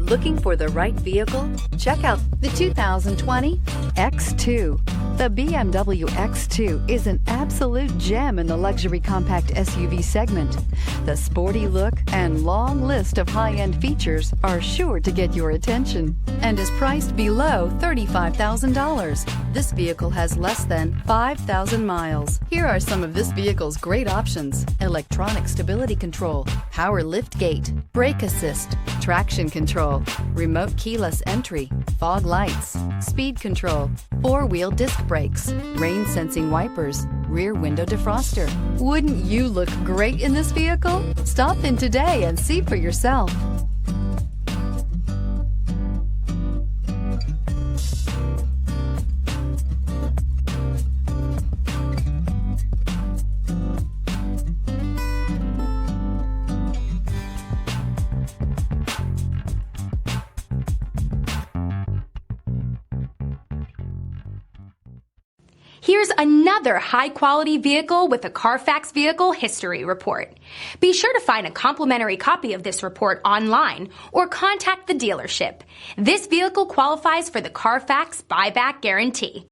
Looking for the right vehicle? Check out the 2020 X2. The BMW X2 is an absolute gem in the luxury compact SUV segment. The sporty look and long list of high-end features are sure to get your attention and is priced below $35,000. This vehicle has less than 5,000 miles. Here are some of this vehicle's great options: electronic stability control, power liftgate, brake assist, traction control, remote keyless entry, fog lights, speed control, four-wheel disc brakes, rain sensing wipers, rear window defroster. Wouldn't you look great in this vehicle? Stop in today and see for yourself. Here's another high-quality vehicle with a Carfax Vehicle History Report. Be sure to find a complimentary copy of this report online or contact the dealership. This vehicle qualifies for the Carfax Buyback Guarantee.